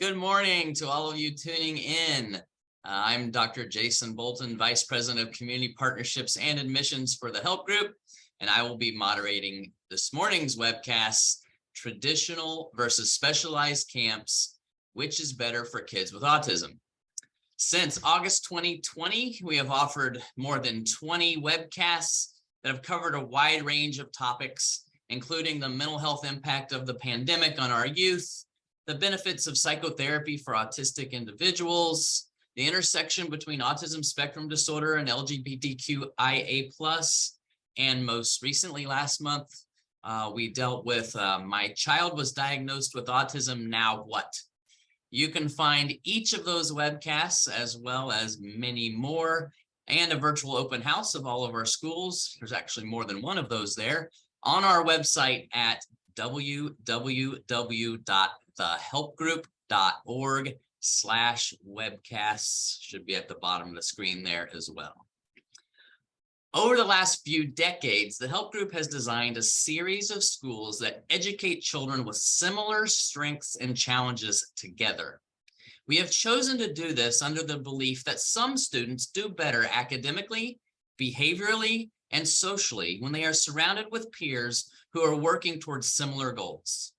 Good morning to all of you tuning in. I'm Dr. Jason Bolton, Vice President of Community Partnerships and Admissions for the Help Group, and I will be moderating this morning's webcast, Traditional versus Specialized Camps, Which is Better for Kids with Autism? Since August 2020, we have offered more than 20 webcasts that have covered a wide range of topics, including the mental health impact of the pandemic on our youth, the benefits of psychotherapy for autistic individuals, the intersection between autism spectrum disorder and LGBTQIA+, and most recently last month, we dealt with my child was diagnosed with autism, now what? You can find each of those webcasts as well as many more and a virtual open house of all of our schools. There's actually more than one of those there on our website at www.thehelpgroup.org/webcasts. Should be at the bottom of the screen there as well. Over the last few decades, the Help Group has designed a series of schools that educate children with similar strengths and challenges together. We have chosen to do this under the belief that some students do better academically, behaviorally, and socially when they are surrounded with peers who are working towards similar goals.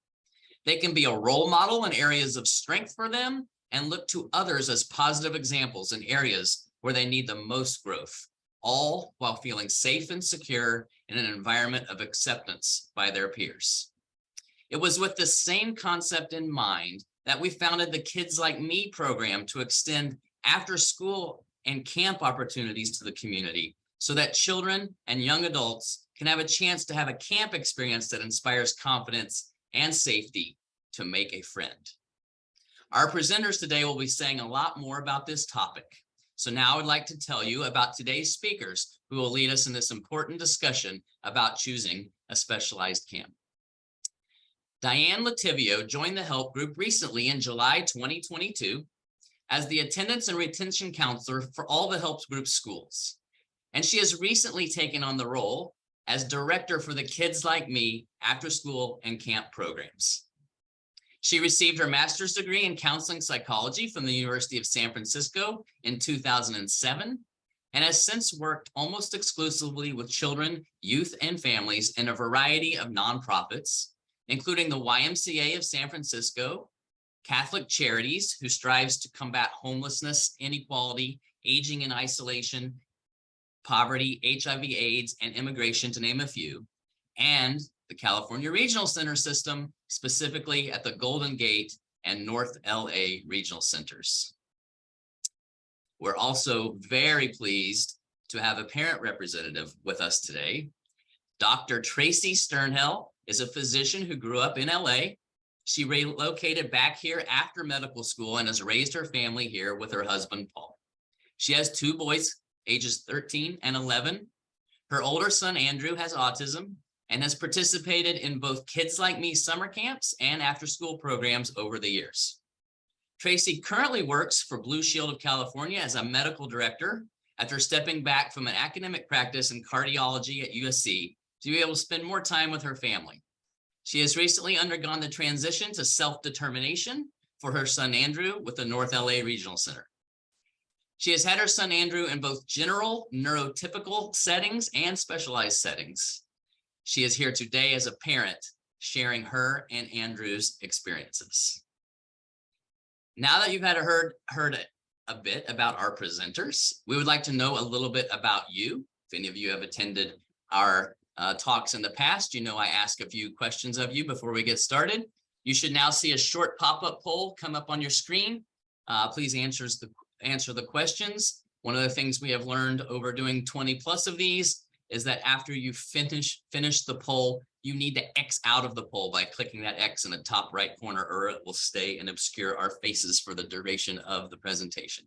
They can be a role model in areas of strength for them and look to others as positive examples in areas where they need the most growth, all while feeling safe and secure in an environment of acceptance by their peers. It was with the same concept in mind that we founded the Kids Like Me program to extend after-school and camp opportunities to the community so that children and young adults can have a chance to have a camp experience that inspires confidence and safety to make a friend. Our presenters today will be saying a lot more about this topic. So now I would like to tell you about today's speakers who will lead us in this important discussion about choosing a specialized camp. Dianne Lotivio joined the Help Group recently in July 2022 as the attendance and retention counselor for all the Help Group schools. And she has recently taken on the role as director for the Kids Like Me after school and camp programs. She received her master's degree in counseling psychology from the University of San Francisco in 2007 and has since worked almost exclusively with children, youth, and families in a variety of nonprofits, including the YMCA of San Francisco, Catholic Charities, who strives to combat homelessness, inequality, aging in isolation, poverty, HIV/AIDS, and immigration, to name a few, and the California Regional Center System, specifically at the Golden Gate and North LA Regional Centers. We're also very pleased to have a parent representative with us today. Dr. Tracy Sternhell is a physician who grew up in LA. She relocated back here after medical school and has raised her family here with her husband, Paul. She has two boys, ages 13 and 11. Her older son, Andrew, has autism and has participated in both Kids Like Me summer camps and after-school programs over the years. Tracy currently works for Blue Shield of California as a medical director after stepping back from an academic practice in cardiology at USC to be able to spend more time with her family. She has recently undergone the transition to self-determination for her son, Andrew, with the North LA Regional Center. She has had her son Andrew in both general neurotypical settings and specialized settings. She is here today as a parent, sharing her and Andrew's experiences. Now that you've heard a bit about our presenters, we would like to know a little bit about you. If any of you have attended our talks in the past, you know I ask a few questions of you before we get started. You should now see a short pop-up poll come up on your screen. Please answer the questions. One of the things we have learned over doing 20 plus of these is that after you finish the poll, you need to X out of the poll by clicking that X in the top right corner, or it will stay and obscure our faces for the duration of the presentation.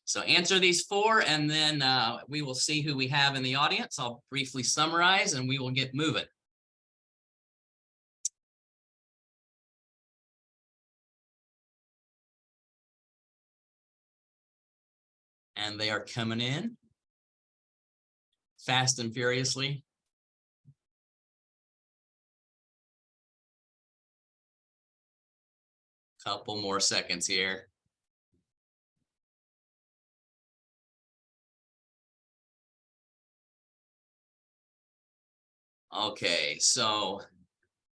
So answer these four, and then we will see who we have in the audience. I'll briefly summarize, and we will get moving. And they are coming in fast and furiously. Couple more seconds here. Okay, so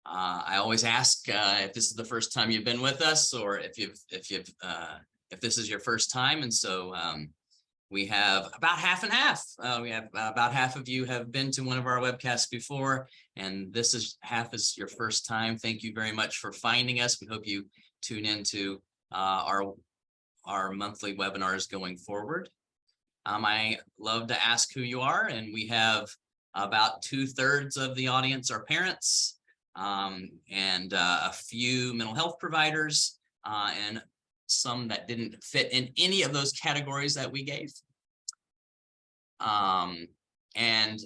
I always ask if this is the first time you've been with us, or if this is your first time, and so we have about half and half. We have about half of you have been to one of our webcasts before, and this is half is your first time. Thank you very much for finding us. We hope you tune into our monthly webinars going forward. I love to ask who you are, and we have about 2/3 of the audience are parents, and a few mental health providers, and some that didn't fit in any of those categories that we gave. And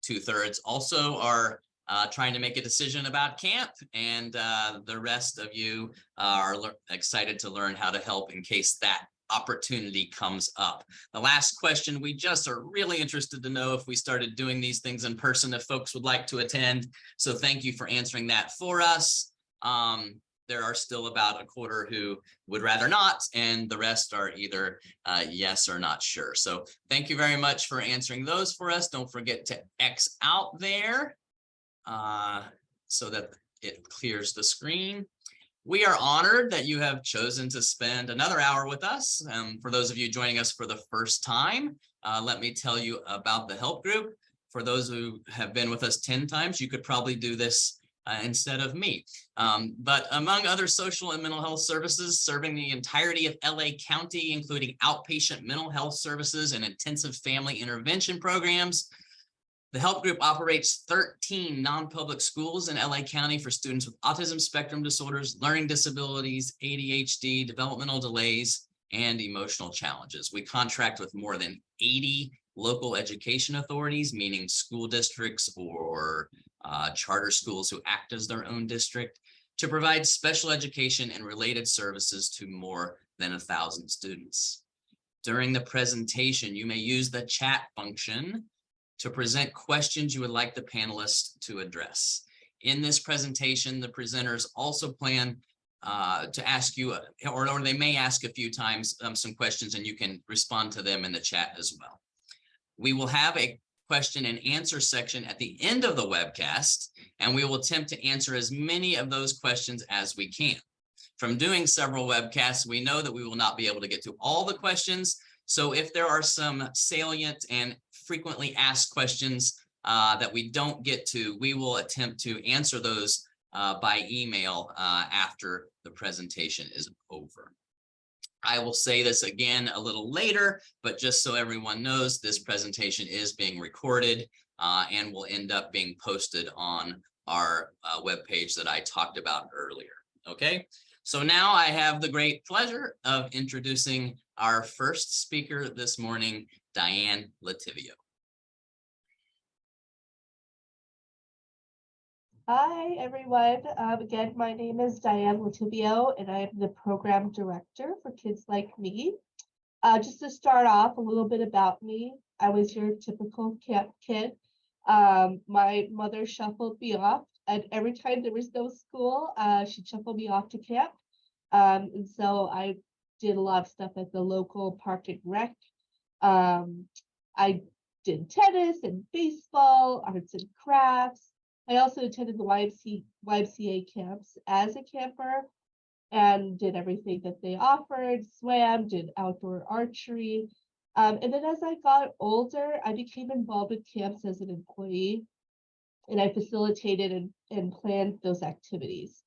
2/3 also are trying to make a decision about camp, and the rest of you are excited to learn how to help in case that opportunity comes up. The last question, we just are really interested to know if we started doing these things in person, if folks would like to attend. So thank you for answering that for us. There are still about a quarter who would rather not, and the rest are either yes or not sure. So thank you very much for answering those for us. Don't forget to X out there so that it clears the screen. We are honored that you have chosen to spend another hour with us. For those of you joining us for the first time, let me tell you about the help group. For those who have been with us 10 times, you could probably do this instead of me. But among other social and mental health services serving the entirety of LA County, including outpatient mental health services and intensive family intervention programs, the help group operates 13 non-public schools in LA County for students with autism spectrum disorders, learning disabilities, ADHD, developmental delays, and emotional challenges. We contract with more than 80 local education authorities, meaning school districts or charter schools who act as their own district, to provide special education and related services to more than 1,000 students. During the presentation, you may use the chat function to present questions you would like the panelists to address. In this presentation, the presenters also plan to ask you, or they may ask a few times some questions, and you can respond to them in the chat as well. We will have a question and answer section at the end of the webcast, and we will attempt to answer as many of those questions as we can. From doing several webcasts, we know that we will not be able to get to all the questions. So if there are some salient and frequently asked questions that we don't get to, we will attempt to answer those by email after the presentation is over. I will say this again a little later, but just so everyone knows, this presentation is being recorded and will end up being posted on our webpage that I talked about earlier. Okay, so now I have the great pleasure of introducing our first speaker this morning, Dianne Lotivio. Hi, everyone. Again, my name is Dianne Lotivio, and I am the program director for Kids Like Me. Just to start off, a little bit about me. I was your typical camp kid. My mother shuffled me off, and every time there was no school, she'd shuffle me off to camp. And so I did a lot of stuff at the local park and rec. I did tennis and baseball, arts and crafts. I also attended the YMCA camps as a camper and did everything that they offered, swam, did outdoor archery. And then as I got older, I became involved with camps as an employee, and I facilitated and planned those activities.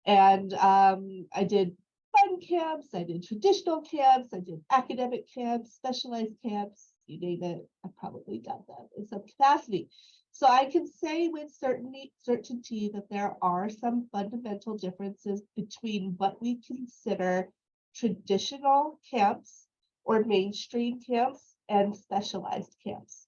And I did fun camps, I did traditional camps, I did academic camps, specialized camps, you name it, I've probably done them in some capacity. So I can say with certainty that there are some fundamental differences between what we consider traditional camps or mainstream camps and specialized camps.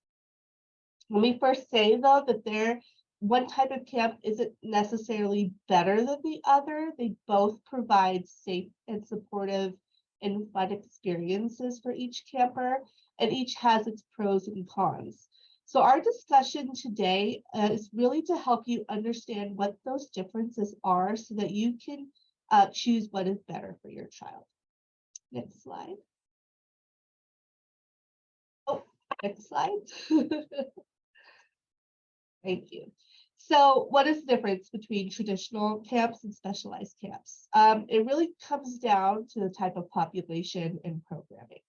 Let me first say, though, that one type of camp isn't necessarily better than the other. They both provide safe and supportive and fun experiences for each camper, and each has its pros and cons. So our discussion today is really to help you understand what those differences are so that you can choose what is better for your child. Next slide. Oh, next slide. Thank you. So what is the difference between traditional camps and specialized camps? It really comes down to the type of population and programming.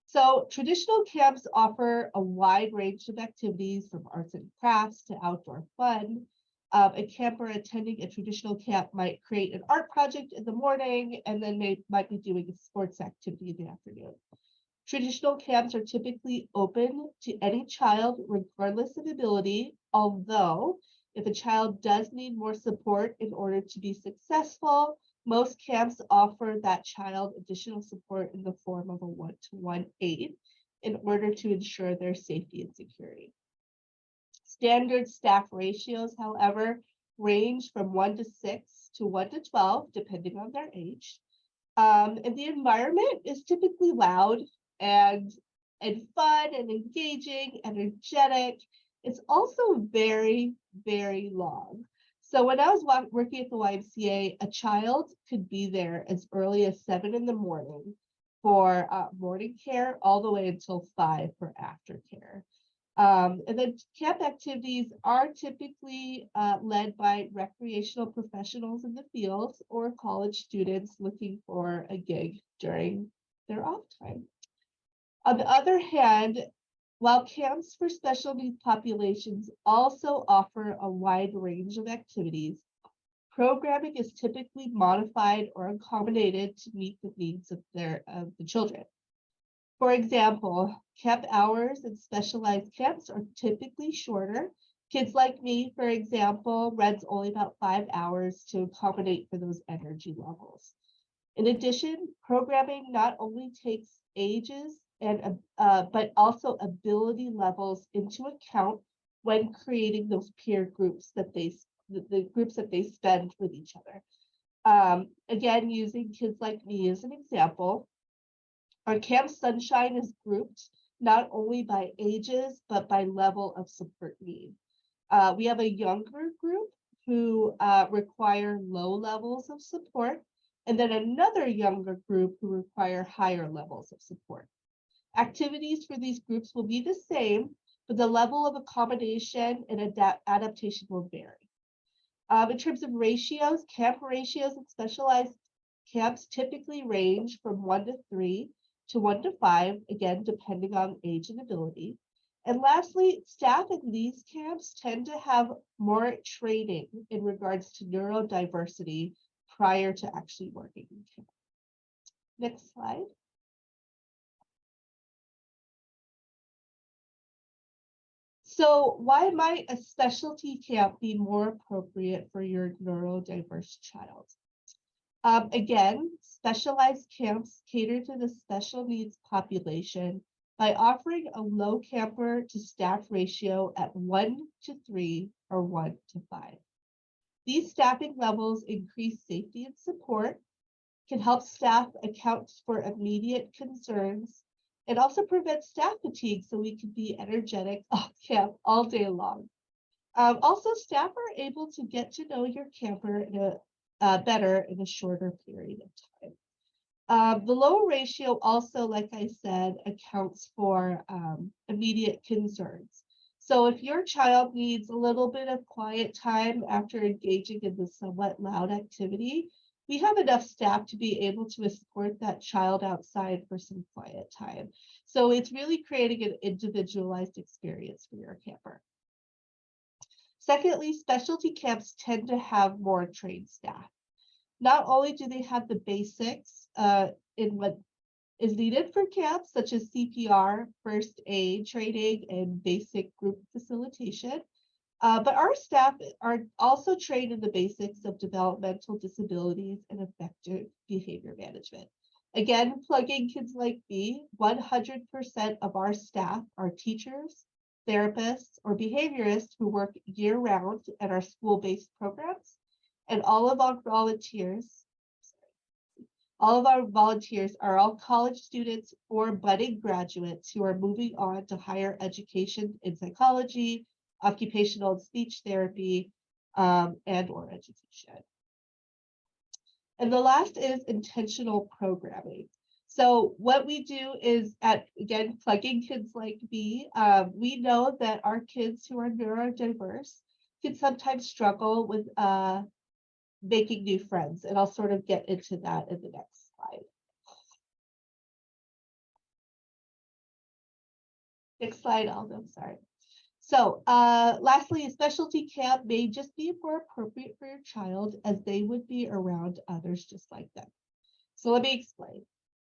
So traditional camps offer a wide range of activities from arts and crafts to outdoor fun. A camper attending a traditional camp might create an art project in the morning and then might be doing a sports activity in the afternoon. Traditional camps are typically open to any child regardless of ability, although if a child does need more support in order to be successful, most camps offer that child additional support in the form of a one-to-one aid in order to ensure their safety and security. Standard staff ratios, however, range from 1 to 6 to 1 to 12, depending on their age. And the environment is typically loud and fun and engaging, energetic. It's also very, very long. So when I was working at the YMCA, a child could be there as early as 7 in the morning for morning care, all the way until 5 for aftercare. And then camp activities are typically led by recreational professionals in the fields or college students looking for a gig during their off time. On the other hand, while camps for special needs populations also offer a wide range of activities, programming is typically modified or accommodated to meet the needs of the children. For example, camp hours in specialized camps are typically shorter. Kids like me, for example, rents only about 5 hours to accommodate for those energy levels. In addition, programming not only takes ages but also ability levels into account when creating those peer groups that the groups that they spend with each other. Again, using Kids Like Me as an example, our Camp Sunshine is grouped not only by ages, but by level of support need. We have a younger group who require low levels of support, and then another younger group who require higher levels of support. Activities for these groups will be the same, but the level of accommodation and adaptation will vary. In terms of ratios, camp ratios in specialized camps typically range from 1 to 3 to 1 to 5, again, depending on age and ability. And lastly, staff in these camps tend to have more training in regards to neurodiversity prior to actually working in camp. Next slide. So why might a specialty camp be more appropriate for your neurodiverse child? Again, specialized camps cater to the special needs population by offering a low camper to staff ratio at 1 to 3 or 1 to 5. These staffing levels increase safety and support, can help staff account for immediate concerns, and also prevent staff fatigue so we can be energetic off camp all day long. Also, staff are able to get to know your camper better in a shorter period of time. The low ratio also, like I said, accounts for immediate concerns. So if your child needs a little bit of quiet time after engaging in the somewhat loud activity, we have enough staff to be able to escort that child outside for some quiet time. So it's really creating an individualized experience for your camper. Secondly, specialty camps tend to have more trained staff. Not only do they have the basics in what is needed for camps, such as CPR, first aid training, and basic group facilitation, but our staff are also trained in the basics of developmental disabilities and effective behavior management. Again, plugging Kids Like Me, 100% of our staff are teachers, therapists, or behaviorists who work year-round at our school-based programs, and all of our volunteers are all college students or budding graduates who are moving on to higher education in psychology, occupational and speech therapy, and or education. And the last is intentional programming. So what we do is, again, plugging kids like me, we know that our kids who are neurodiverse can sometimes struggle with making new friends. And I'll sort of get into that in the next slide. Next slide, Aldo, sorry. So lastly, a specialty camp may just be more appropriate for your child as they would be around others just like them. So let me explain.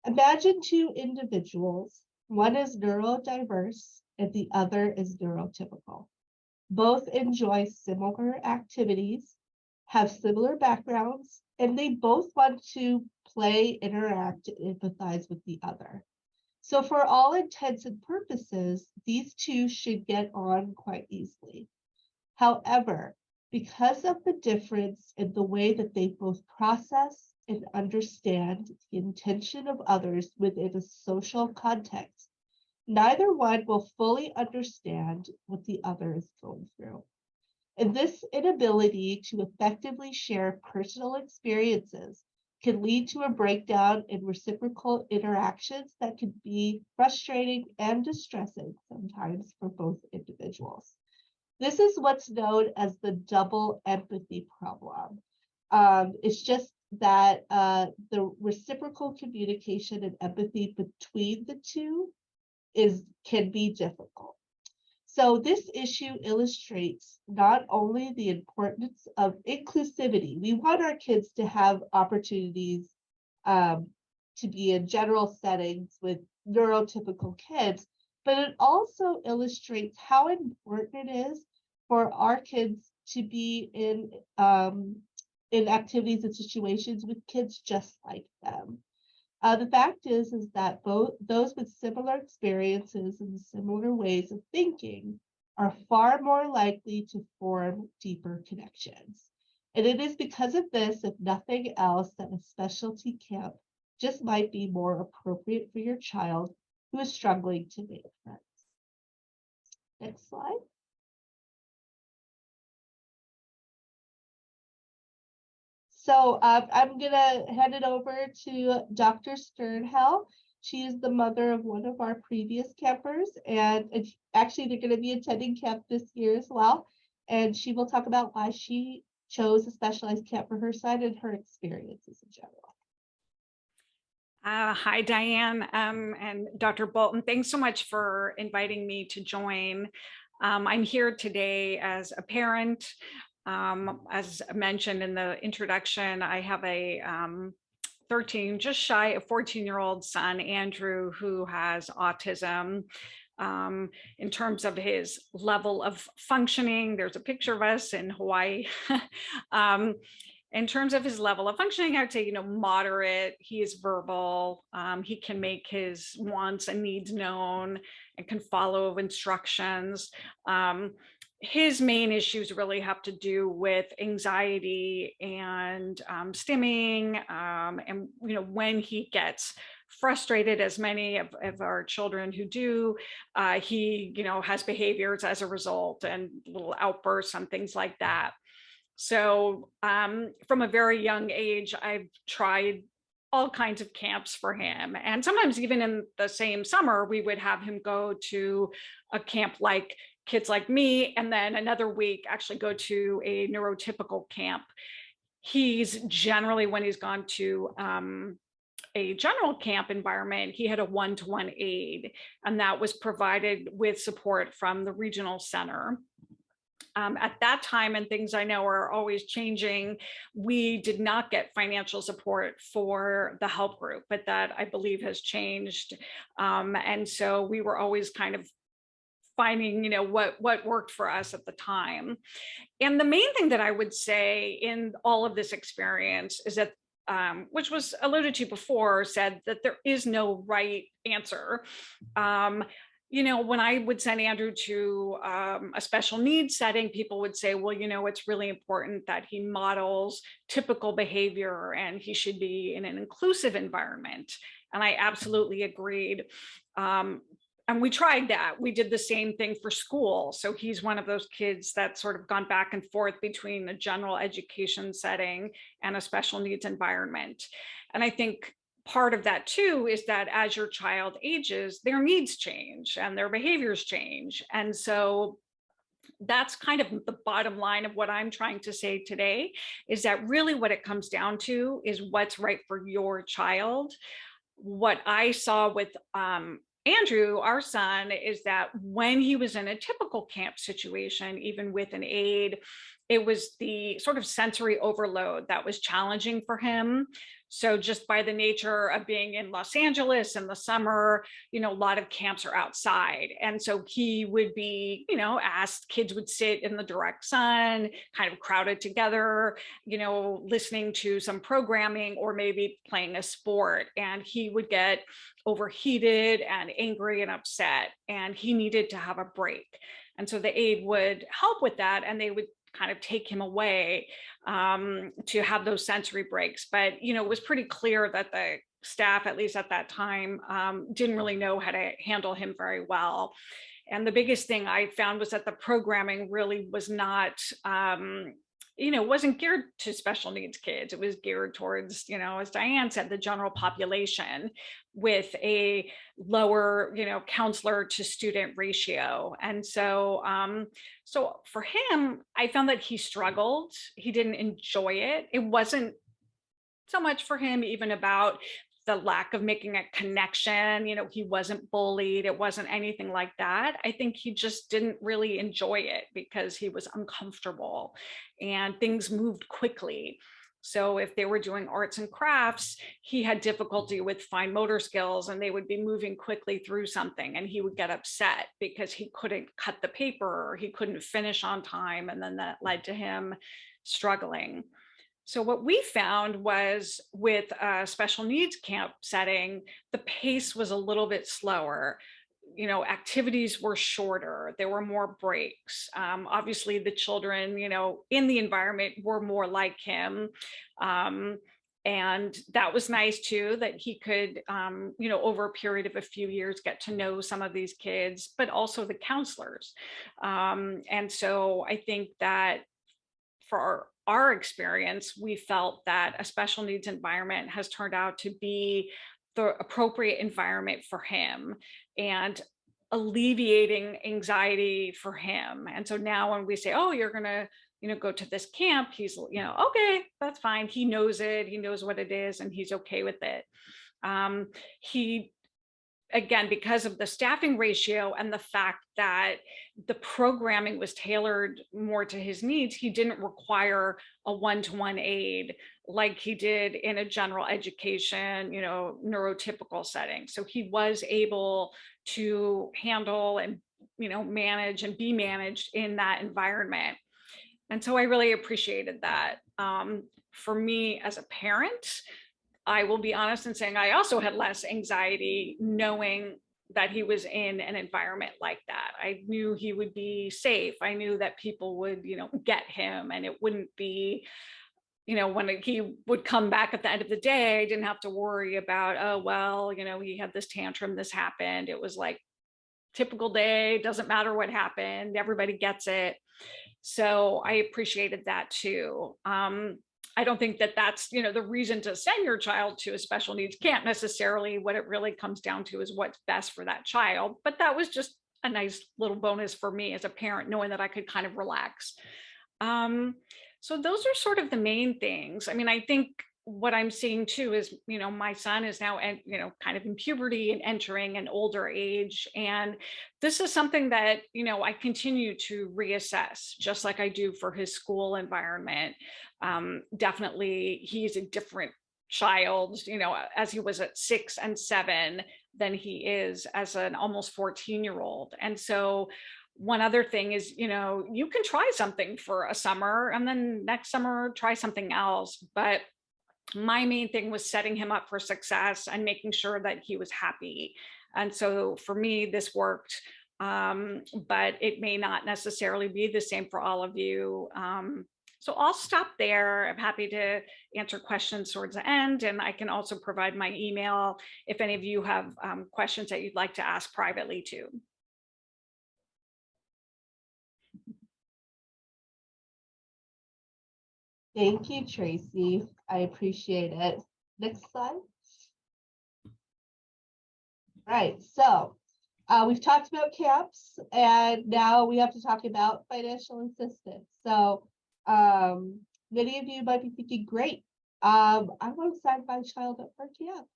Imagine two individuals. One is neurodiverse and the other is neurotypical. Both enjoy similar activities, have similar backgrounds, and they both want to play, interact, and empathize with the other. So for all intents and purposes, these two should get on quite easily. However, because of the difference in the way that they both process and understand the intention of others within a social context, neither one will fully understand what the other is going through. And this inability to effectively share personal experiences can lead to a breakdown in reciprocal interactions that can be frustrating and distressing sometimes for both individuals. This is what's known as the double empathy problem. It's just that the reciprocal communication and empathy between the two can be difficult. So this issue illustrates not only the importance of inclusivity. We want our kids to have opportunities to be in general settings with neurotypical kids, but it also illustrates how important it is for our kids to be in activities and situations with kids just like them. The fact is that both those with similar experiences and similar ways of thinking are far more likely to form deeper connections. And it is because of this, if nothing else, that a specialty camp just might be more appropriate for your child who is struggling to make friends. Next slide. So I'm gonna hand it over to Dr. Sternhell. She is the mother of one of our previous campers, and actually they're gonna be attending camp this year as well. And she will talk about why she chose a specialized camp for her son and her experiences in general. Hi, Diane and Dr. Bolton. Thanks so much for inviting me to join. I'm here today as a parent. As mentioned in the introduction, I have a 13, just shy of 14-year-old son, Andrew, who has autism. In terms of his level of functioning, there's a picture of us in Hawaii. In terms of his level of functioning, I would say, moderate. He is verbal. He can make his wants and needs known and can follow instructions. His main issues really have to do with anxiety and stimming. And, when he gets frustrated, as many of our children who do, he, has behaviors as a result and little outbursts and things like that. So from a very young age, I've tried all kinds of camps for him. And sometimes even in the same summer, we would have him go to a camp like Kids Like Me, and then another week actually go to a neurotypical camp. He's generally, when he's gone to a general camp environment, he had a one-to-one aide, and that was provided with support from the regional center. At that time, and things I know are always changing, we did not get financial support for the help group, but that I believe has changed. And so we were always kind of finding, what worked for us at the time. And the main thing that I would say in all of this experience is that, which was alluded to before, said that there is no right answer. When I would send Andrew to a special needs setting, people would say, well, it's really important that he models typical behavior and he should be in an inclusive environment. And I absolutely agreed. And we tried that. We did the same thing for school. So he's one of those kids that's sort of gone back and forth between a general education setting and a special needs environment. And I think part of that too is that as your child ages, their needs change and their behaviors change. And so that's kind of the bottom line of what I'm trying to say today, is that really what it comes down to is what's right for your child. What I saw with Andrew, our son, is that when he was in a typical camp situation, even with an aide, it was the sort of sensory overload that was challenging for him. So just by the nature of being in Los Angeles in the summer, a lot of camps are outside. And so he would be, asked, kids would sit in the direct sun, kind of crowded together, listening to some programming or maybe playing a sport. And he would get overheated and angry and upset, and he needed to have a break. And so the aide would help with that, and they would kind of take him away to have those sensory breaks. But, it was pretty clear that the staff, at least at that time, didn't really know how to handle him very well. And the biggest thing I found was that the programming really was not, wasn't geared to special needs kids. It was geared towards, as Dianne said, the general population, with a lower, counselor to student ratio. And so, so for him, I found that he struggled. He didn't enjoy it. It wasn't so much for him even about the lack of making a connection. He wasn't bullied. It wasn't anything like that. I think he just didn't really enjoy it because he was uncomfortable and things moved quickly. So if they were doing arts and crafts, he had difficulty with fine motor skills, and they would be moving quickly through something, and he would get upset because he couldn't cut the paper or he couldn't finish on time. And then that led to him struggling. So what we found was, with a special needs camp setting, the pace was a little bit slower. Activities were shorter. There were more breaks. Obviously, the children, in the environment were more like him. And that was nice too, that he could, over a period of a few years, get to know some of these kids, but also the counselors. And so I think that for our experience, we felt that a special needs environment has turned out to be the appropriate environment for him and alleviating anxiety for him. And so now when we say, oh, you're going to, go to this camp, he's, okay, that's fine. He knows it. He knows what it is, and he's okay with it. He, again, because of the staffing ratio and the fact that the programming was tailored more to his needs, he didn't require a one-to-one aid like he did in a general education, neurotypical setting. So he was able to handle and, manage and be managed in that environment. And so I really appreciated that. For me as a parent, I will be honest in saying I also had less anxiety knowing that he was in an environment like that. I knew he would be safe. I knew that people would, get him, and it wouldn't be, when he would come back at the end of the day, I didn't have to worry about, oh, well, he had this tantrum, this happened. It was like typical day, doesn't matter what happened. Everybody gets it. So I appreciated that too. I don't think that that's, the reason to send your child to a special needs camp necessarily. What it really comes down to is what's best for that child. But that was just a nice little bonus for me as a parent, knowing that I could kind of relax. So those are sort of the main things. I mean, I think what I'm seeing too is, my son is now, kind of in puberty and entering an older age. And this is something that, I continue to reassess, just like I do for his school environment. Definitely, he's a different child, as he was at 6 and 7 than he is as an almost 14-year-old. And so one other thing is, you can try something for a summer and then next summer try something else. But my main thing was setting him up for success and making sure that he was happy. And so for me, this worked, but it may not necessarily be the same for all of you. So I'll stop there. I'm happy to answer questions towards the end, and I can also provide my email if any of you have questions that you'd like to ask privately too. Thank you, Tracy. I appreciate it. Next slide. Right, so we've talked about camps, and now we have to talk about financial assistance. So many of you might be thinking, great, I want to sign my child up for camp,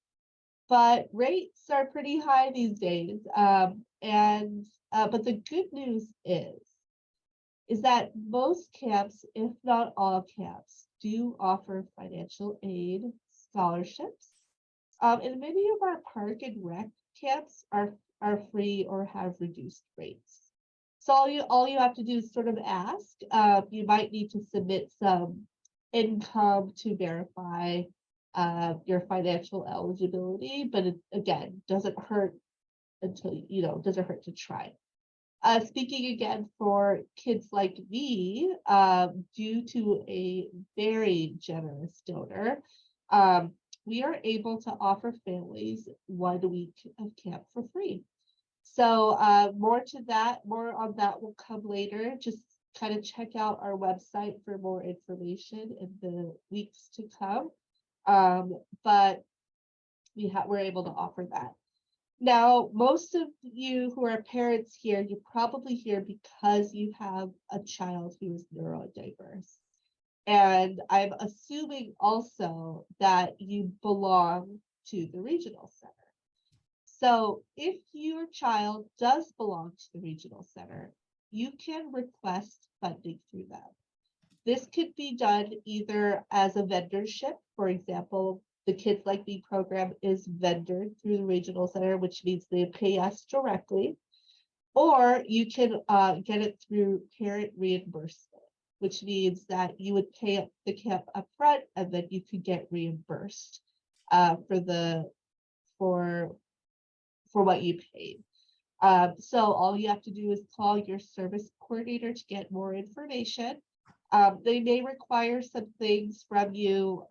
but rates are pretty high these days. But the good news is that most camps, if not all camps, do offer financial aid, scholarships. And many of our park and rec camps are free or have reduced rates. So all you have to do is sort of ask. You might need to submit some income to verify your financial eligibility, but it, again, doesn't hurt until doesn't hurt to try. Speaking again for kids like me, due to a very generous donor, we are able to offer families 1 week of camp for free. So more on that will come later. Just kind of check out our website for more information in the weeks to come. But we're able to offer that. Now, most of you who are parents here, you're probably here because you have a child who is neurodiverse. And I'm assuming also that you belong to the regional center. So if your child does belong to the regional center, you can request funding through them. This could be done either as a vendorship. For example, the Kids Like Me program is vendored through the regional center, which means they pay us directly, or you can get it through parent reimbursement, which means that you would pay the camp upfront and then you could get reimbursed for what you paid. So all you have to do is call your service coordinator to get more information. They may require some things from you.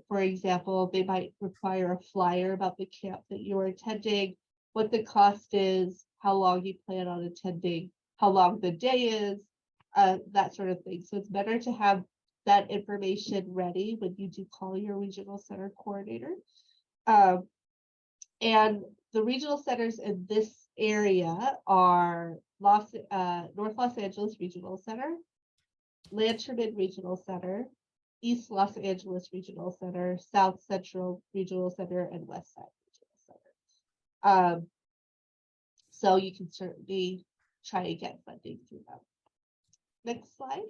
For example, they might require a flyer about the camp that you are attending, what the cost is, how long you plan on attending, how long the day is, that sort of thing. So it's better to have that information ready when you do call your regional center coordinator. And the regional centers in this area are North Los Angeles Regional Center, Lanterman Regional Center, East Los Angeles Regional Center, South Central Regional Center, and West Side Regional Center. So you can certainly try and get funding through them. Next slide.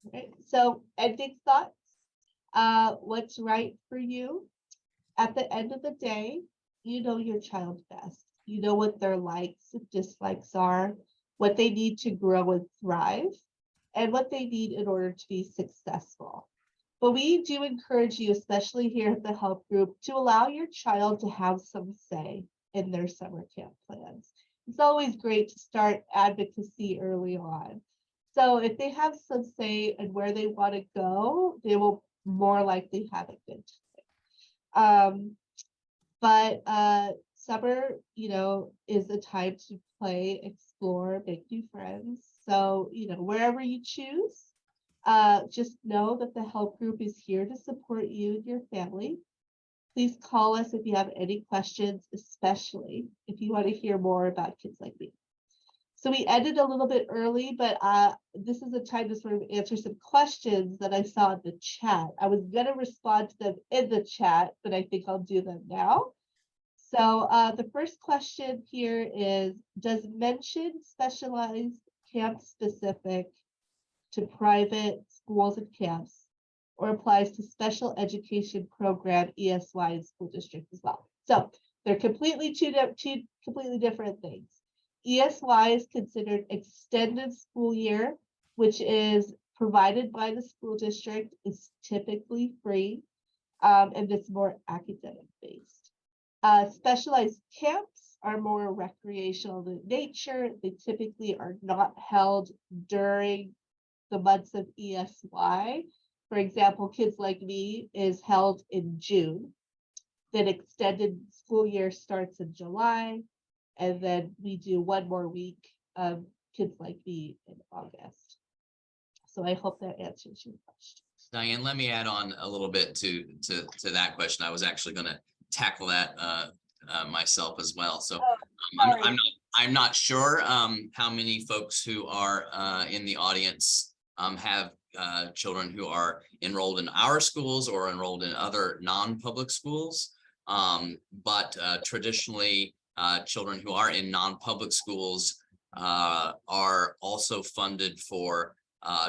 Okay, so ending thoughts. What's right for you? At the end of the day, you know your child best. You know what their likes and dislikes are, what they need to grow and thrive, and what they need in order to be successful. But we do encourage you, especially here at the help group, to allow your child to have some say in their summer camp plans. It's always great to start advocacy early on. So if they have some say in where they want to go, they will more likely have a good time. But summer, is a time to play, explore, make new friends. So, wherever you choose, just know that the help group is here to support you and your family. Please call us if you have any questions, especially if you want to hear more about Kids Like Me. So we ended a little bit early, but this is a time to sort of answer some questions that I saw in the chat. I was going to respond to them in the chat, but I think I'll do them now. So the first question here is, does mention specialized camp specific to private schools and camps, or applies to special education program, ESY, and school district as well? So they're completely two completely different things. ESY is considered extended school year, which is provided by the school district, is typically free, and it's more academic based. Specialized camps are more recreational in nature. They typically are not held during the months of ESY. For example, Kids Like Me is held in June. Then extended school year starts in July. And then we do one more week of Kids Like Me in August. So I hope that answers your question. Diane, let me add on a little bit to that question. I was actually going to tackle that myself as well. So I'm not sure how many folks who are in the audience have children who are enrolled in our schools or enrolled in other non-public schools. But traditionally, children who are in non-public schools are also funded for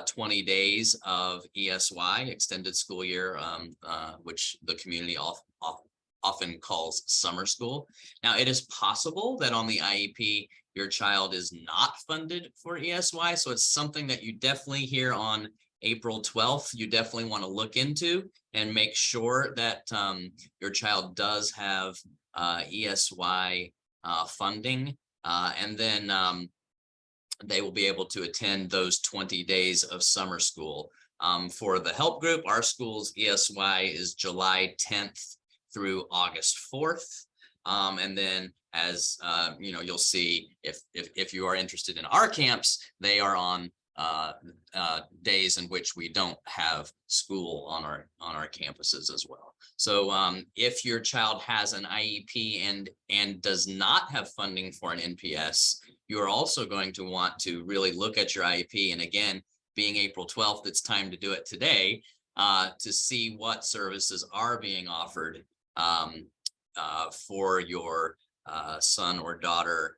20 days of ESY, extended school year, which the community often calls summer school. Now, it is possible that on the IEP, your child is not funded for ESY. So it's something that you definitely hear on April 12th, you definitely want to look into and make sure that your child does have ESY funding. And then they will be able to attend those 20 days of summer school. For the help group, our school's ESY is July 10th through August 4th. And then as you'll see if you are interested in our camps, they are on days in which we don't have school on our campuses as well. So if your child has an IEP and does not have funding for an NPS, you are also going to want to really look at your IEP. And again, being April 12th, it's time to do it today to see what services are being offered for your son or daughter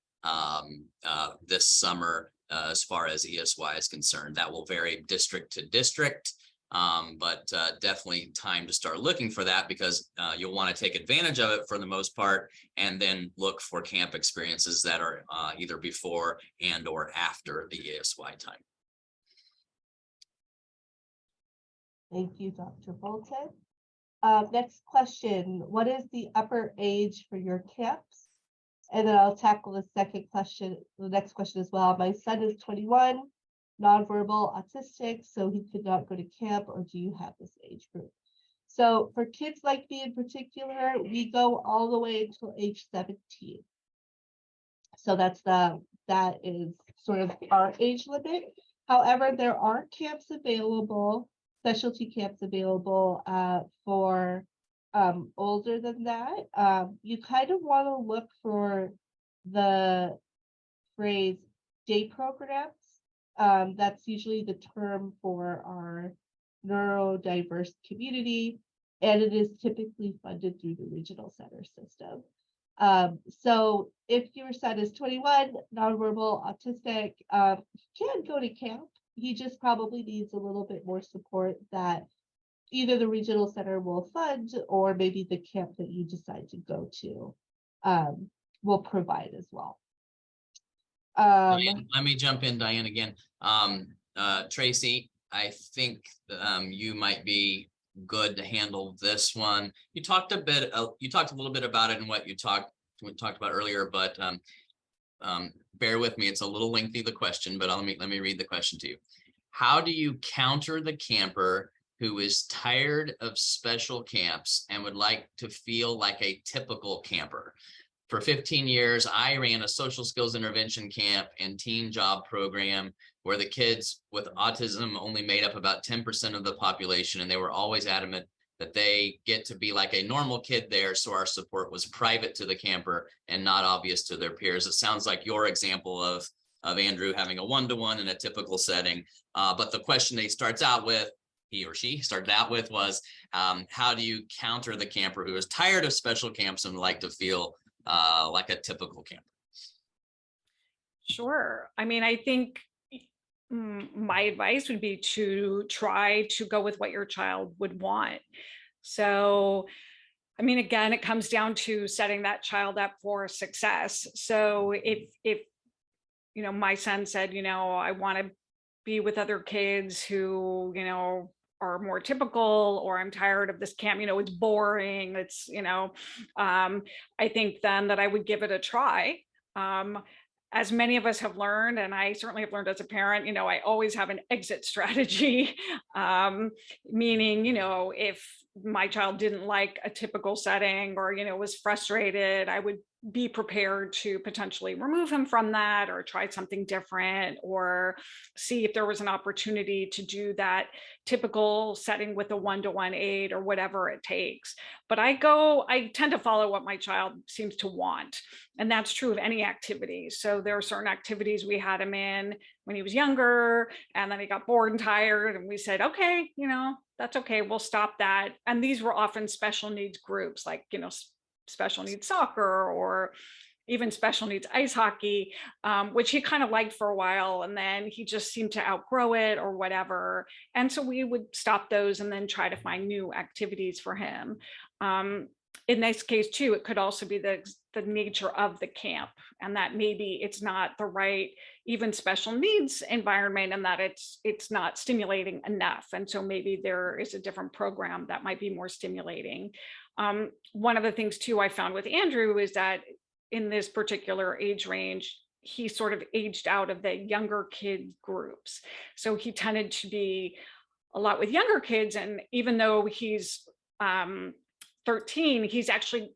this summer as far as ESY is concerned. That will vary district to district, but definitely time to start looking for that because you'll want to take advantage of it for the most part, and then look for camp experiences that are either before and or after the ESY time. Thank you, Dr. Bolton. Next question, what is the upper age for your camps? And then I'll tackle the next question as well. My son is 21, nonverbal autistic, so he could not go to camp, or do you have this age group? So for Kids Like Me in particular, we go all the way until age 17. So that is sort of our age limit. However, there are camps available, specialty camps available for older than that. You kind of want to look for the phrase day programs. That's usually the term for our neurodiverse community, and it is typically funded through the regional center system. So if your son is 21, nonverbal autistic, he can go to camp. He just probably needs a little bit more support that either the regional center will fund, or maybe the camp that you decide to go to will provide as well. Diane, let me jump in, Diane, again. Tracy, I think you might be good to handle this one. You talked a little bit about it in what we talked about earlier, but bear with me. It's a little lengthy, the question, but let me read the question to you. How do you counter the camper who is tired of special camps and would like to feel like a typical camper? For 15 years, I ran a social skills intervention camp and teen job program where the kids with autism only made up about 10% of the population, and they were always adamant that they get to be like a normal kid there, so our support was private to the camper and not obvious to their peers. It sounds like your example of Andrew having a one-to-one in a typical setting, but the question he or she started out with was, how do you counter the camper who is tired of special camps and would like to feel like a typical camper? Sure. I mean, I think my advice would be to try to go with what your child would want. So, I mean, again, it comes down to setting that child up for success. So if my son said, I want to be with other kids who, are more typical, or I'm tired of this camp, it's boring. It's, I think then that I would give it a try. As many of us have learned, and I certainly have learned as a parent, I always have an exit strategy, meaning, if my child didn't like a typical setting or, was frustrated, I would be prepared to potentially remove him from that or try something different, or see if there was an opportunity to do that typical setting with a one-to-one aid or whatever it takes. But I tend to follow what my child seems to want. And that's true of any activity. So there are certain activities we had him in when he was younger, and then he got bored and tired, and we said, okay, that's okay, we'll stop that. And these were often special needs groups, like, special needs soccer, or even special needs ice hockey, which he kind of liked for a while, and then he just seemed to outgrow it or whatever. And so we would stop those and then try to find new activities for him. In this case too, it could also be the nature of the camp, and that maybe it's not the right even special needs environment, and that it's not stimulating enough. And so maybe there is a different program that might be more stimulating. One of the things too I found with Andrew is that in this particular age range, he sort of aged out of the younger kid groups. So he tended to be a lot with younger kids. And even though he's 13, he's actually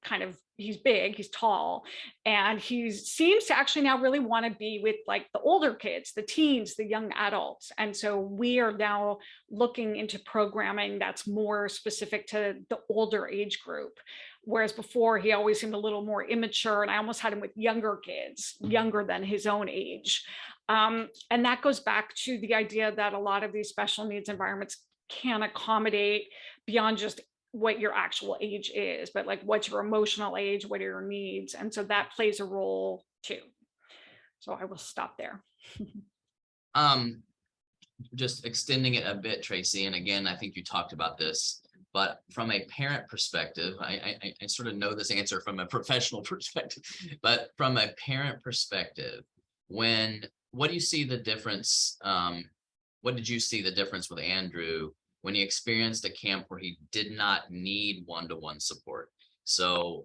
he's big, he's tall, and he seems to actually now really want to be with like the older kids, the teens, the young adults. And so we are now looking into programming that's more specific to the older age group. Whereas before he always seemed a little more immature, and I almost had him with younger kids, younger than his own age. And that goes back to the idea that a lot of these special needs environments can accommodate beyond just what your actual age is, but like what's your emotional age, what are your needs? And so that plays a role too. So I will stop there. Just extending it a bit, Tracy, and again, I think you talked about this, but from a parent perspective, I sort of know this answer from a professional perspective, but from a parent perspective, what do you see the difference? What did you see the difference with Andrew when he experienced a camp where he did not need one-to-one support? So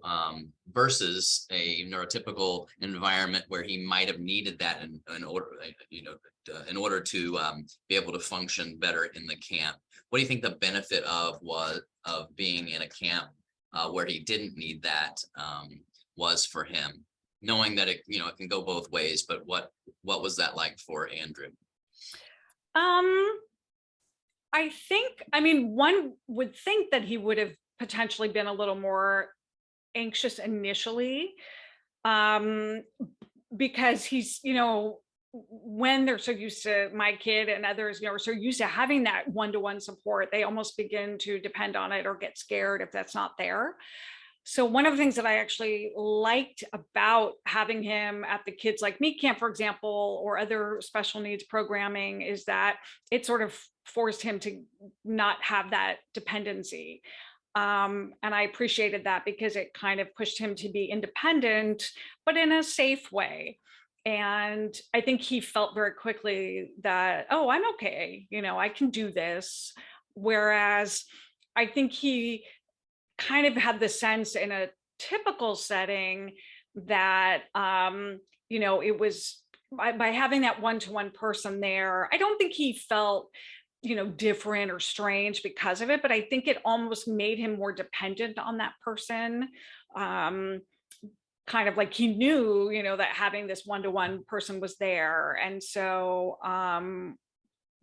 versus a neurotypical environment where he might have needed that in order to be able to function better in the camp. What do you think the benefit of being in a camp where he didn't need that was for him, knowing that it can go both ways? But what was that like for Andrew? One would think that he would have potentially been a little more anxious initially, because he's, when they're so used to, my kid and others, are so used to having that one-to-one support, they almost begin to depend on it or get scared if that's not there. So one of the things that I actually liked about having him at the Kids Like Me camp, for example, or other special needs programming, is that it sort of forced him to not have that dependency. And I appreciated that because it kind of pushed him to be independent, but in a safe way. And I think he felt very quickly that, oh, I'm okay, I can do this. Whereas I think he kind of had the sense in a typical setting that, it was by having that one-to-one person there, I don't think he felt, different or strange because of it, but I think it almost made him more dependent on that person. Kind of like he knew, that having this one-to-one person was there. And so,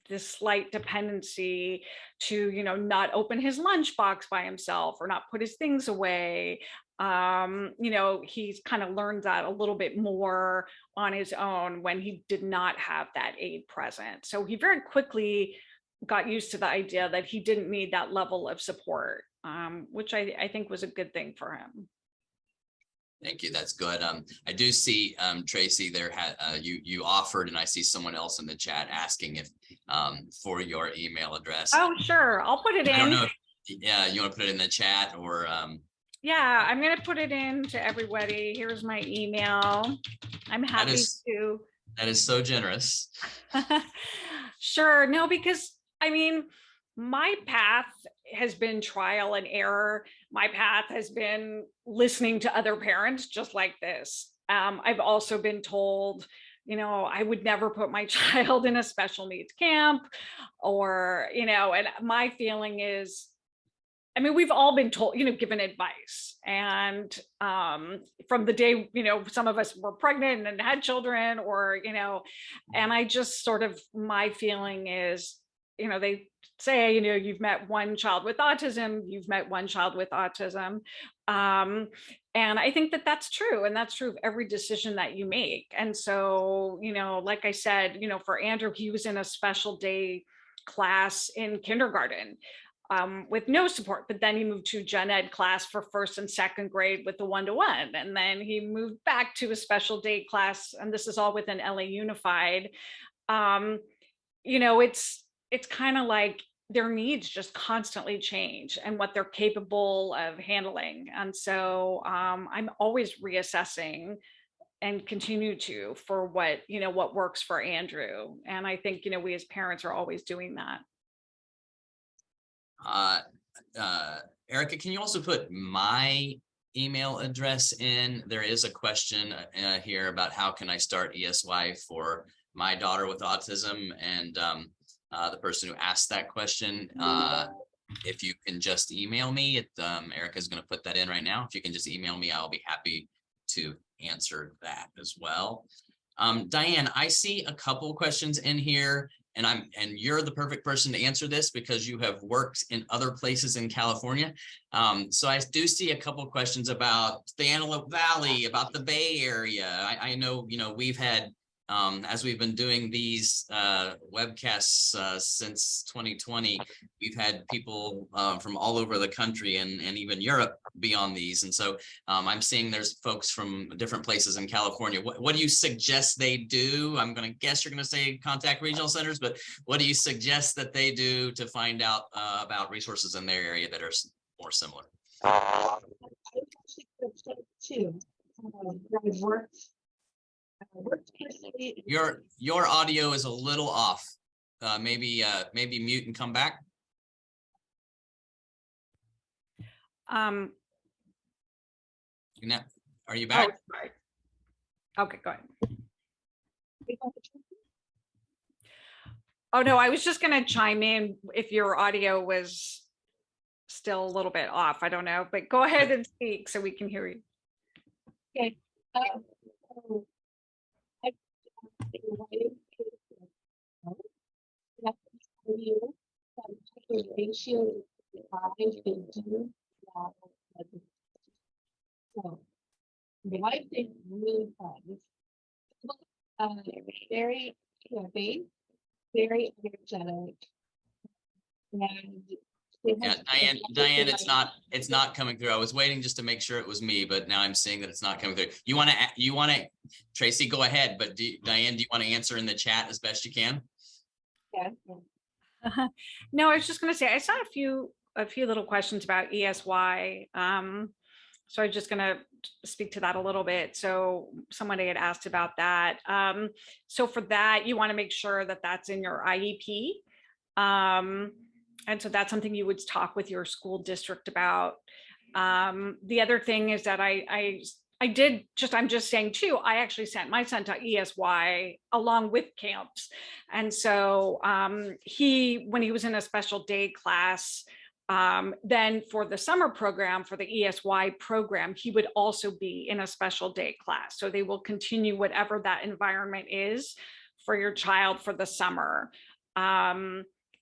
this slight dependency to, not open his lunchbox by himself or not put his things away. He's kind of learned that a little bit more on his own when he did not have that aid present. So he very quickly got used to the idea that he didn't need that level of support, which I think was a good thing for him. Thank you. That's good. I do see, Tracy, there you offered, and I see someone else in the chat asking if for your email address. Oh, sure. I'll put it in. I don't know if, you want to put it in the chat or. Yeah, I'm going to put it in to everybody. Here's my email. I'm happy to. That is so generous. Sure. No, because my path has been trial and error. My path has been listening to other parents just like this. I've also been told, I would never put my child in a special needs camp, or, and my feeling is, I mean, we've all been told, given advice. And from the day, some of us were pregnant and had children, or, and I just sort of, my feeling is, they say, you've met one child with autism, you've met one child with autism. And I think that that's true. And that's true of every decision that you make. And so, like I said, for Andrew, he was in a special day class in kindergarten with no support, but then he moved to gen ed class for first and second grade with the one-to-one. And then he moved back to a special day class. And this is all within LA Unified. It's kind of like their needs just constantly change and what they're capable of handling. And so I'm always reassessing and continue to for what works for Andrew. And I think, we as parents are always doing that. Erica, can you also put my email address in? There is a question here about how can I start ESY for my daughter with autism, and the person who asked that question, if you can just email me, Erica's going to put that in right now. If you can just email me, I'll be happy to answer that as well. Dianne, I see a couple questions in here, and you're the perfect person to answer this because you have worked in other places in California. So I do see a couple questions about the Antelope Valley, about the Bay Area. I know, we've had, as we've been doing these webcasts since 2020, we've had people from all over the country and even Europe be on these. And so I'm seeing there's folks from different places in California. What do you suggest they do? I'm going to guess you're going to say contact regional centers, but what do you suggest that they do to find out about resources in their area that are more similar? Your audio is a little off. Maybe mute and come back. Are you back? Oh, sorry. Okay, go ahead. Oh no, I was just going to chime in if your audio was still a little bit off. I don't know, but go ahead and speak so we can hear you. Okay. So life is really fun. Very happy, very energetic, and yeah, Dianne, it's not coming through. I was waiting just to make sure it was me, but now I'm seeing that it's not coming through. You want to, Tracy, go ahead. But Dianne, do you want to answer in the chat as best you can? Yeah. No, I was just going to say I saw a few little questions about ESY. So I'm just going to speak to that a little bit. So somebody had asked about that. So for that, you want to make sure that that's in your IEP. And so that's something you would talk with your school district about. The other thing is that I'm just saying too, I actually sent my son to ESY along with camps. And so when he was in a special day class, then for the summer program, for the ESY program, he would also be in a special day class. So they will continue whatever that environment is for your child for the summer.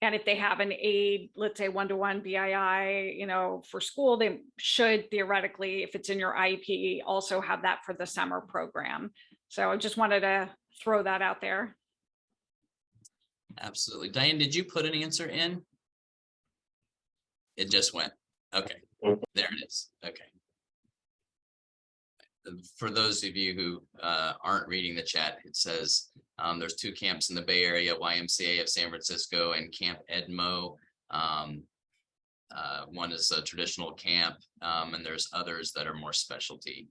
And if they have an aide, let's say one-to-one BII, for school, they should theoretically, if it's in your IEP, also have that for the summer program. So I just wanted to throw that out there. Absolutely. Dianne, did you put an answer in? It just went. Okay, there it is. Okay. For those of you who aren't reading the chat, it says there's 2 camps in the Bay Area, YMCA of San Francisco and Camp Edmo. One is a traditional camp, and there's others that are more specialty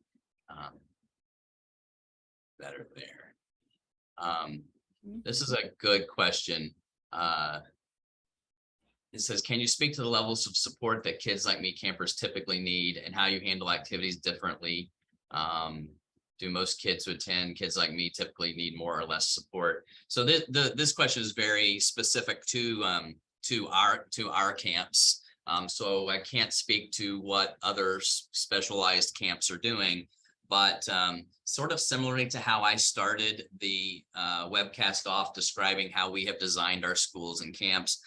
that are there. This is a good question. it says, can you speak to the levels of support that kids like me campers typically need and how you handle activities differently? Do most kids who attend kids like me typically need more or less support? So this question is very specific to our camps. So I can't speak to what other specialized camps are doing, but sort of similarly to how I started the webcast off describing how we have designed our schools and camps,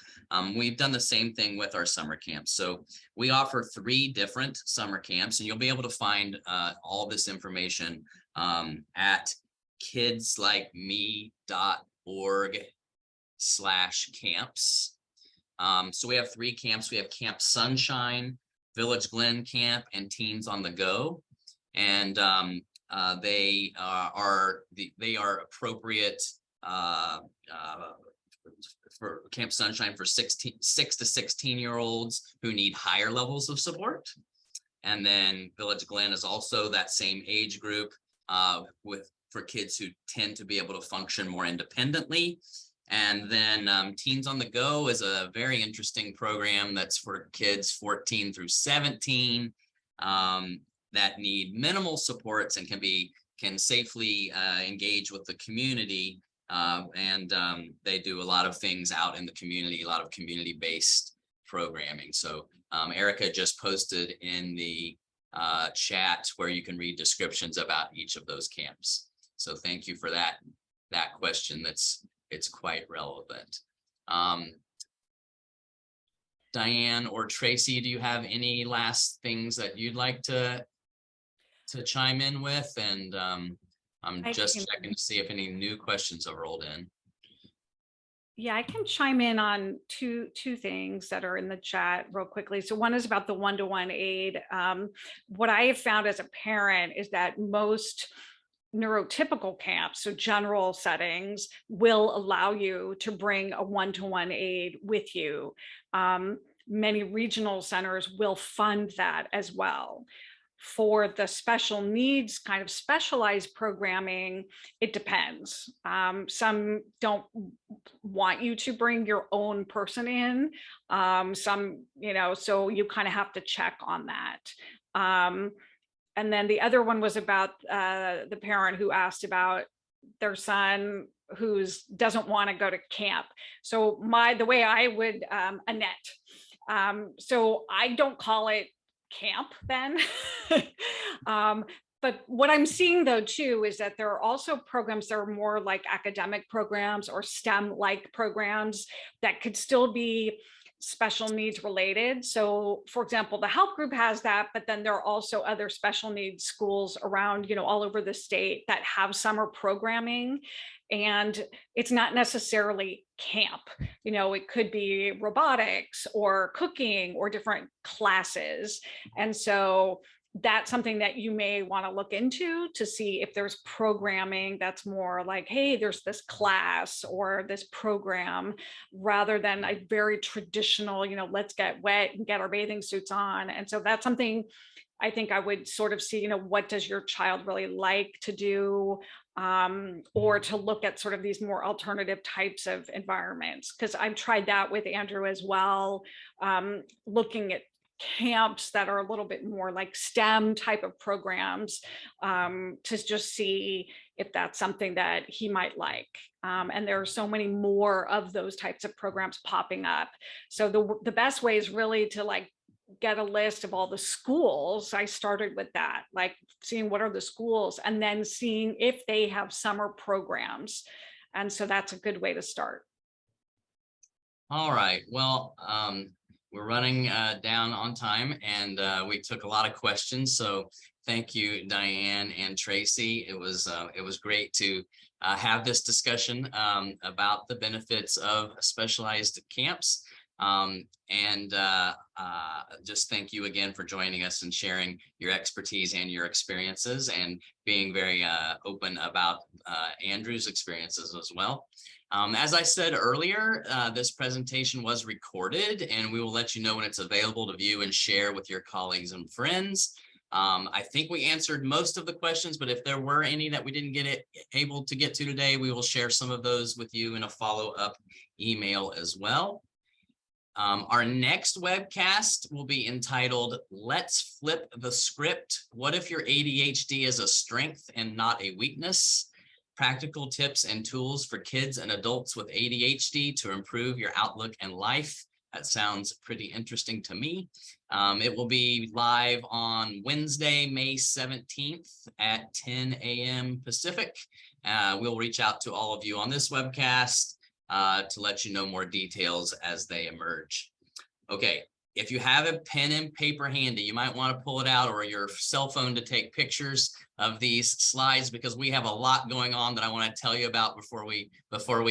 we've done the same thing with our summer camps. So we offer 3 different summer camps, and you'll be able to find all this information at kidslikeme.org/camps. So we have 3 camps. We have Camp Sunshine, Village Glen Camp, and Teens on the Go. And they are appropriate for Camp Sunshine for 6 to 16-year-olds who need higher levels of support. And then Village Glen is also that same age group for kids who tend to be able to function more independently. And then Teens on the Go is a very interesting program that's for kids 14 through 17 that need minimal supports and can safely engage with the community. And they do a lot of things out in the community, a lot of community-based programming. So Erica just posted in the chat where you can read descriptions about each of those camps. So thank you for that question. It's quite relevant. Dianne or Tracy, do you have any last things that you'd like to chime in with? And I'm just checking to see if any new questions have rolled in. Yeah, I can chime in on two things that are in the chat real quickly. So one is about the one-to-one aid. What I have found as a parent is that most neurotypical camps, so general settings, will allow you to bring a one-to-one aid with you. Many regional centers will fund that as well. For the special needs kind of specialized programming, it depends. Some don't want you to bring your own person in. Some, so you kind of have to check on that. And then the other one was about the parent who asked about their son who doesn't want to go to camp. So the way I would, Annette, so I don't call it camp then. But what I'm seeing though too is that there are also programs that are more like academic programs or STEM-like programs that could still be special needs related. So for example, the help group has that, but then there are also other special needs schools around, all over the state that have summer programming. And it's not necessarily camp, it could be robotics or cooking or different classes. And so that's something that you may want to look into to see if there's programming that's more like, hey, there's this class or this program, rather than a very traditional, let's get wet and get our bathing suits on. And so that's something I think I would sort of see, what does your child really like to do? Or to look at sort of these more alternative types of environments, because I've tried that with Andrew as well, looking at camps that are a little bit more like STEM type of programs, to just see if that's something that he might like. And there are so many more of those types of programs popping up. So the best way is really to get a list of all the schools. I started with that, seeing what are the schools and then seeing if they have summer programs. And so that's a good way to start. All right. Well, we're running down on time, and we took a lot of questions. So thank you, Dianne and Tracy. It was great to have this discussion about the benefits of specialized camps. And just thank you again for joining us and sharing your expertise and your experiences, and being very open about Andrew's experiences as well. As I said earlier, this presentation was recorded, and we will let you know when it's available to view and share with your colleagues and friends. I think we answered most of the questions, but if there were any that we didn't able to get to today, we will share some of those with you in a follow-up email as well. Our next webcast will be entitled Let's Flip the Script. What if your ADHD is a strength and not a weakness? Practical tips and tools for kids and adults with ADHD to improve your outlook and life. That sounds pretty interesting to me. It will be live on Wednesday, May 17th at 10 a.m. Pacific. We'll reach out to all of you on this webcast to let you know more details as they emerge. Okay, if you have a pen and paper handy, you might want to pull it out, or your cell phone to take pictures of these slides, because we have a lot going on that I want to tell you about before we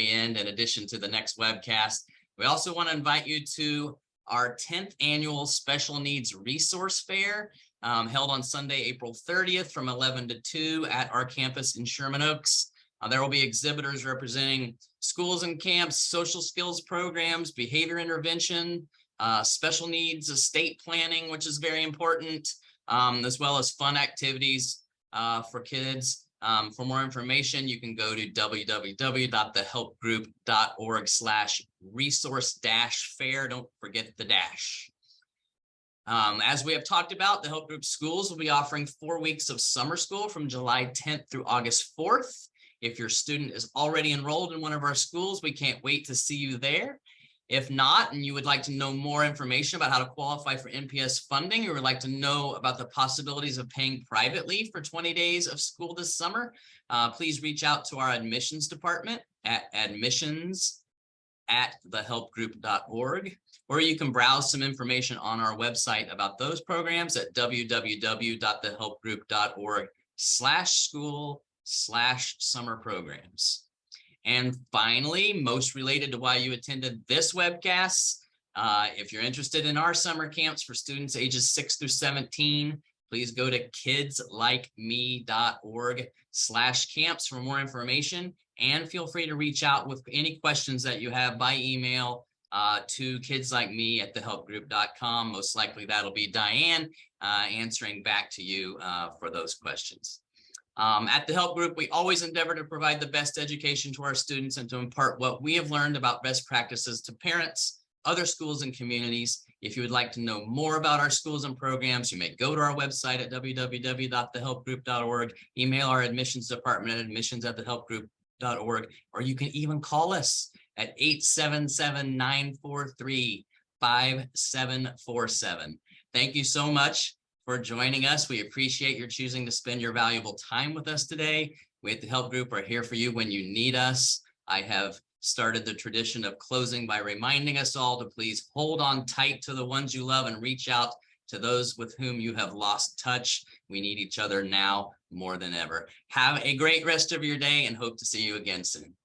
end, in addition to the next webcast. We also want to invite you to our 10th annual Special Needs Resource Fair, held on Sunday, April 30th from 11 to 2 at our campus in Sherman Oaks. There will be exhibitors representing schools and camps, social skills programs, behavior intervention, special needs, estate planning, which is very important, as well as fun activities for kids. For more information, you can go to www.thehelpgroup.org/resource-fair. Don't forget the dash. As we have talked about, the Help Group schools will be offering 4 weeks of summer school from July 10th through August 4th. If your student is already enrolled in one of our schools, we can't wait to see you there. If not, and you would like to know more information about how to qualify for NPS funding, or would like to know about the possibilities of paying privately for 20 days of school this summer, please reach out to our admissions department at admissions@thehelpgroup.org, or you can browse some information on our website about those programs at www.thehelpgroup.org/school/summer programs. And finally, most related to why you attended this webcast, if you're interested in our summer camps for students ages 6 through 17, please go to kidslikeme.org/camps for more information, and feel free to reach out with any questions that you have by email to kidslikeme@thehelpgroup.com. Most likely that'll be Dianne answering back to you for those questions. At the Help Group, we always endeavor to provide the best education to our students and to impart what we have learned about best practices to parents, other schools, and communities. If you would like to know more about our schools and programs, you may go to our website at www.thehelpgroup.org, email our admissions department at admissions@thehelpgroup.org, or you can even call us at 877-943-5747. Thank you so much for joining us. We appreciate your choosing to spend your valuable time with us today. We at the Help Group are here for you when you need us. I have started the tradition of closing by reminding us all to please hold on tight to the ones you love and reach out to those with whom you have lost touch. We need each other now more than ever. Have a great rest of your day and hope to see you again soon.